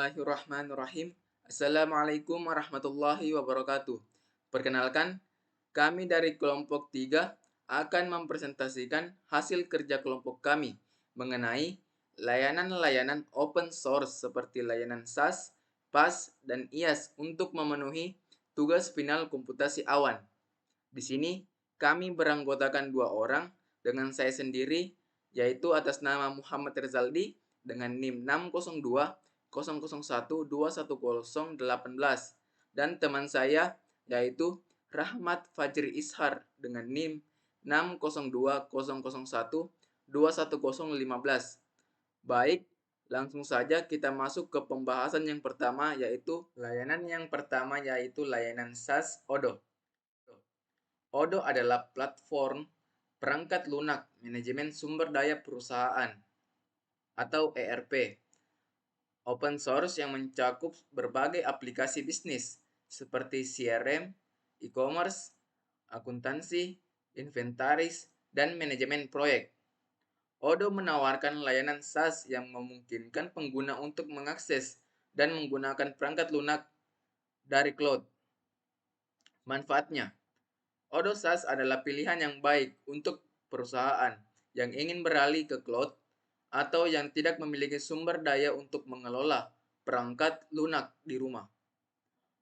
Bismillahirrahmanirrahim. Assalamualaikum warahmatullahi wabarakatuh. Perkenalkan, kami dari kelompok 3 akan mempresentasikan hasil kerja kelompok kami mengenai layanan-layanan open source seperti layanan SAS, PAS, dan IaaS untuk memenuhi tugas final komputasi awan. Di sini, kami beranggotakan 2 orang dengan saya sendiri, yaitu atas nama Muhammad Rizaldi dengan NIM 60200121018 dan teman saya yaitu Rahmat Fajri Ishar dengan NIM 60200121015. Baik, langsung saja kita masuk ke pembahasan yang pertama yaitu layanan SAS Odoo. Odoo adalah platform perangkat lunak manajemen sumber daya perusahaan atau ERP open source yang mencakup berbagai aplikasi bisnis seperti CRM, e-commerce, akuntansi, inventaris, dan manajemen proyek. Odoo menawarkan layanan SaaS yang memungkinkan pengguna untuk mengakses dan menggunakan perangkat lunak dari cloud. Manfaatnya, Odoo SaaS adalah pilihan yang baik untuk perusahaan yang ingin beralih ke cloud atau yang tidak memiliki sumber daya untuk mengelola perangkat lunak di rumah.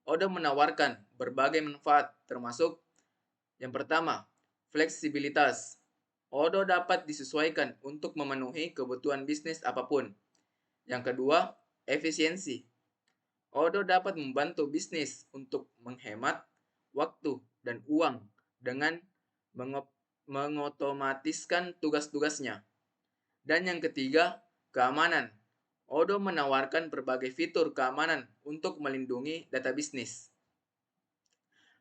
Odoo menawarkan berbagai manfaat termasuk yang pertama, fleksibilitas. Odoo dapat disesuaikan untuk memenuhi kebutuhan bisnis apapun. Yang kedua, efisiensi. Odoo dapat membantu bisnis untuk menghemat waktu dan uang dengan mengotomatiskan tugas-tugasnya. Dan yang ketiga, keamanan. Odoo menawarkan berbagai fitur keamanan untuk melindungi data bisnis.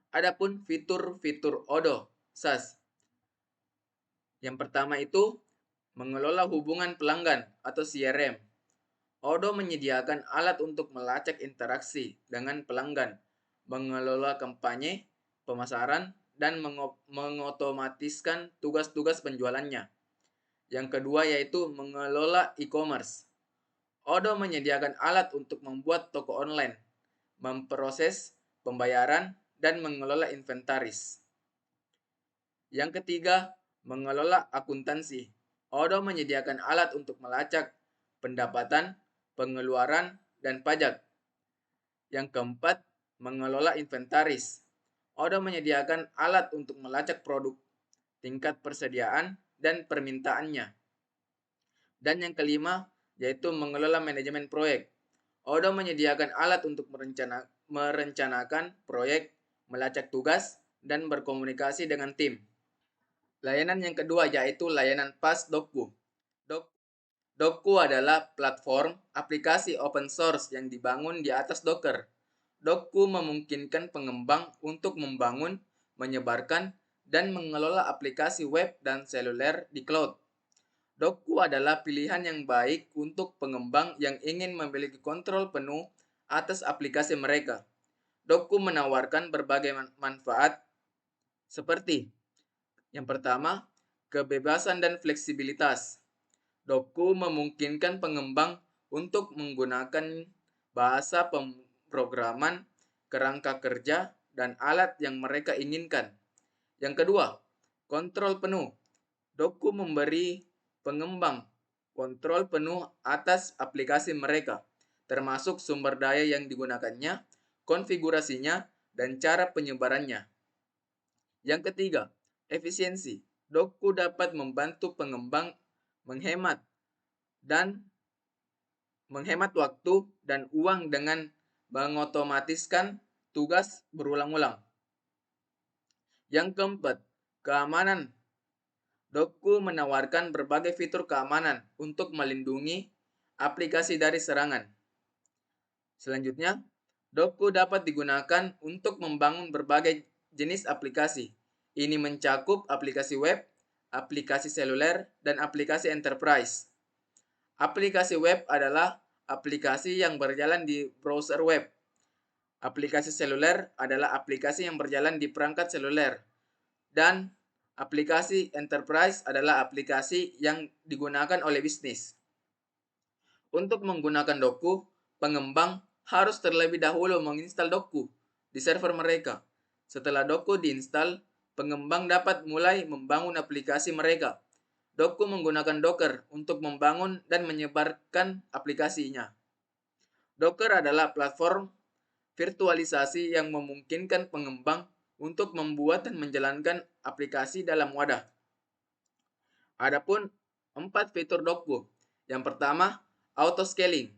Adapun fitur-fitur Odoo SaaS. Yang pertama itu mengelola hubungan pelanggan atau CRM. Odoo menyediakan alat untuk melacak interaksi dengan pelanggan, mengelola kampanye, pemasaran, dan mengotomatiskan tugas-tugas penjualannya. Yang kedua yaitu mengelola e-commerce. Odoo menyediakan alat untuk membuat toko online, memproses pembayaran, dan mengelola inventaris. Yang ketiga, mengelola akuntansi. Odoo menyediakan alat untuk melacak pendapatan, pengeluaran, dan pajak. Yang keempat, mengelola inventaris. Odoo menyediakan alat untuk melacak produk, tingkat persediaan, dan permintaannya. Dan yang kelima, yaitu mengelola manajemen proyek. Odoo menyediakan alat untuk merencanakan proyek, melacak tugas, dan berkomunikasi dengan tim. Layanan yang kedua yaitu layanan PaaS Dokku. Dokku adalah platform aplikasi open source yang dibangun di atas Docker. Dokku memungkinkan pengembang untuk membangun, menyebarkan, dan mengelola aplikasi web dan seluler di cloud. Dokku adalah pilihan yang baik untuk pengembang yang ingin memiliki kontrol penuh atas aplikasi mereka. Dokku menawarkan berbagai manfaat seperti yang pertama, kebebasan dan fleksibilitas. Dokku memungkinkan pengembang untuk menggunakan bahasa pemrograman, kerangka kerja, dan alat yang mereka inginkan. Yang kedua, kontrol penuh. Dokku memberi pengembang kontrol penuh atas aplikasi mereka, termasuk sumber daya yang digunakannya, konfigurasinya, dan cara penyebarannya. Yang ketiga, efisiensi. Dokku dapat membantu pengembang menghemat waktu dan uang dengan mengotomatiskan tugas berulang-ulang. Yang keempat, keamanan. Dokku menawarkan berbagai fitur keamanan untuk melindungi aplikasi dari serangan. Selanjutnya, Dokku dapat digunakan untuk membangun berbagai jenis aplikasi. Ini mencakup aplikasi web, aplikasi seluler, dan aplikasi enterprise. Aplikasi web adalah aplikasi yang berjalan di browser web. Aplikasi seluler adalah aplikasi yang berjalan di perangkat seluler. Dan aplikasi enterprise adalah aplikasi yang digunakan oleh bisnis. Untuk menggunakan Dokku, pengembang harus terlebih dahulu menginstal Docker di server mereka. Setelah Docker diinstal, pengembang dapat mulai membangun aplikasi mereka. Docker menggunakan Docker untuk membangun dan menyebarkan aplikasinya. Docker adalah platform virtualisasi yang memungkinkan pengembang untuk membuat dan menjalankan aplikasi dalam wadah. Adapun 4 fitur Docker. Yang pertama, auto scaling.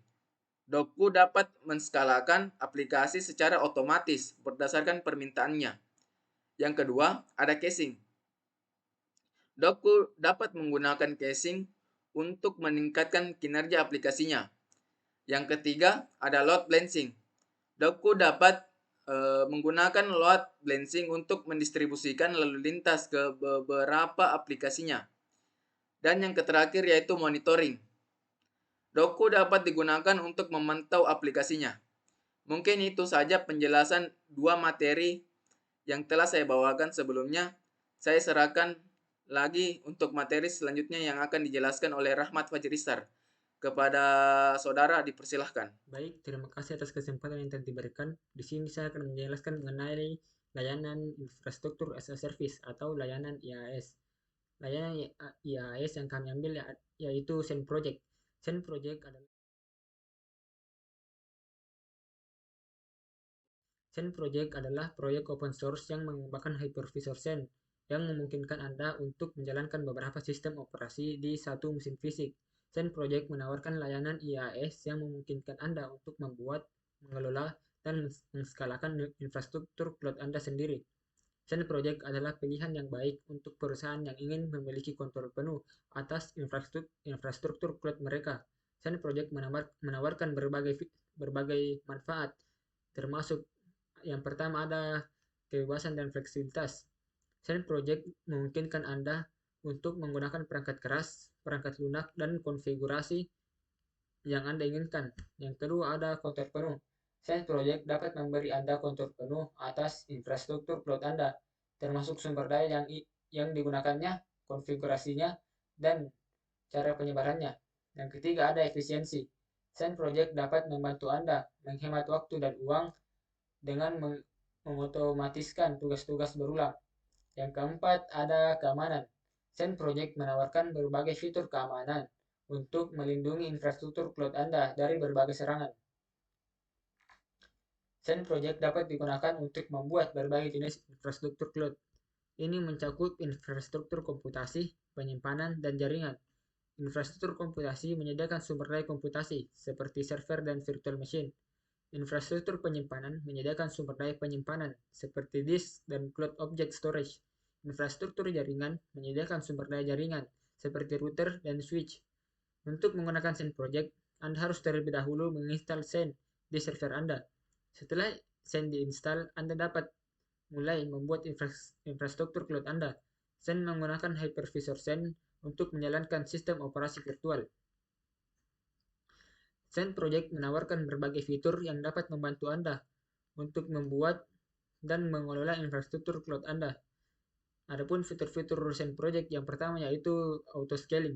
Docker dapat menskalakan aplikasi secara otomatis berdasarkan permintaannya. Yang kedua, ada caching. Docker dapat menggunakan caching untuk meningkatkan kinerja aplikasinya. Yang ketiga, ada load balancing. Docker dapat menggunakan load balancing untuk mendistribusikan lalu lintas ke beberapa aplikasinya. Dan yang terakhir yaitu monitoring. Docker dapat digunakan untuk memantau aplikasinya. Mungkin itu saja penjelasan dua materi yang telah saya bawakan sebelumnya. Saya serahkan lagi untuk materi selanjutnya yang akan dijelaskan oleh Rahmat Fajristar. Kepada saudara dipersilahkan. Baik, terima kasih atas kesempatan yang telah diberikan. Di sini saya akan menjelaskan mengenai layanan infrastruktur as a service atau layanan IaaS. Layanan IaaS yang kami ambil yaitu Zen Project. Zen Project adalah proyek open source yang mengembangkan hypervisor Zen yang memungkinkan Anda untuk menjalankan beberapa sistem operasi di satu mesin fisik. Zen Project menawarkan layanan IaaS yang memungkinkan Anda untuk membuat, mengelola, dan menskalakan infrastruktur cloud Anda sendiri. Zen Project adalah pilihan yang baik untuk perusahaan yang ingin memiliki kontrol penuh atas infrastruktur cloud mereka. Zen Project menawarkan berbagai manfaat, termasuk yang pertama ada kebebasan dan fleksibilitas. Zen Project memungkinkan Anda untuk menggunakan perangkat keras, perangkat lunak, dan konfigurasi yang Anda inginkan. Yang kedua ada kontrol penuh. Zen Project dapat memberi Anda kontrol penuh atas infrastruktur cloud Anda, termasuk sumber daya yang digunakannya, konfigurasinya, dan cara penyebarannya. Yang ketiga ada efisiensi. Zen Project dapat membantu Anda menghemat waktu dan uang dengan mengotomatiskan tugas-tugas berulang. Yang keempat, ada keamanan. Zen Project menawarkan berbagai fitur keamanan untuk melindungi infrastruktur cloud Anda dari berbagai serangan. Zen Project dapat digunakan untuk membuat berbagai jenis infrastruktur cloud. Ini mencakup infrastruktur komputasi, penyimpanan, dan jaringan. Infrastruktur komputasi menyediakan sumber daya komputasi seperti server dan virtual machine. Infrastruktur penyimpanan menyediakan sumber daya penyimpanan seperti disk dan cloud object storage. Infrastruktur jaringan menyediakan sumber daya jaringan seperti router dan switch. Untuk menggunakan Zen Project, Anda harus terlebih dahulu menginstal Zen di server Anda. Setelah Zen diinstal, Anda dapat mulai membuat infrastruktur cloud Anda. Zen menggunakan hypervisor Zen untuk menjalankan sistem operasi virtual. Zen Project menawarkan berbagai fitur yang dapat membantu Anda untuk membuat dan mengelola infrastruktur cloud Anda. Adapun fitur-fitur Zen Project yang pertama yaitu auto scaling.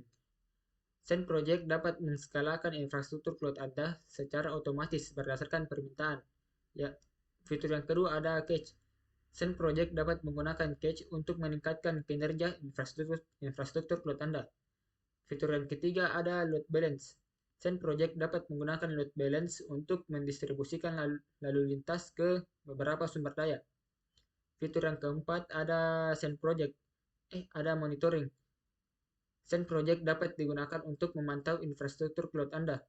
Zen Project dapat menskalakan infrastruktur cloud Anda secara otomatis berdasarkan permintaan. Ya, fitur yang kedua ada cache. Zen Project dapat menggunakan cache untuk meningkatkan kinerja infrastruktur cloud Anda. Fitur yang ketiga ada load balance. Zen Project dapat menggunakan load balance untuk mendistribusikan lalu lintas ke beberapa sumber daya. Fitur yang keempat ada ada monitoring. Zen Project dapat digunakan untuk memantau infrastruktur cloud Anda.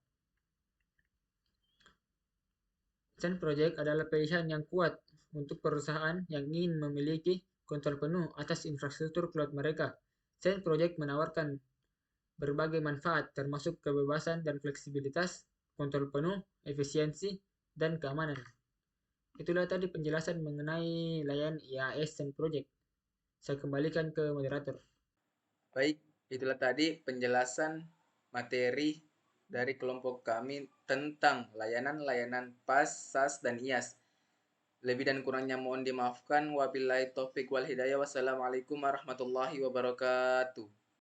Zen Project adalah pilihan yang kuat untuk perusahaan yang ingin memiliki kontrol penuh atas infrastruktur cloud mereka. Zen Project menawarkan berbagai manfaat termasuk kebebasan dan fleksibilitas, kontrol penuh, efisiensi, dan keamanan. Itulah tadi penjelasan mengenai layanan IaaS Zen Project. Saya kembalikan ke moderator. Baik, itulah tadi penjelasan materi dari kelompok kami tentang layanan-layanan PaaS, SaaS, dan IaaS. Lebih dan kurangnya mohon dimaafkan. Wabillahi taufik wal hidayah. Wassalamualaikum warahmatullahi wabarakatuh.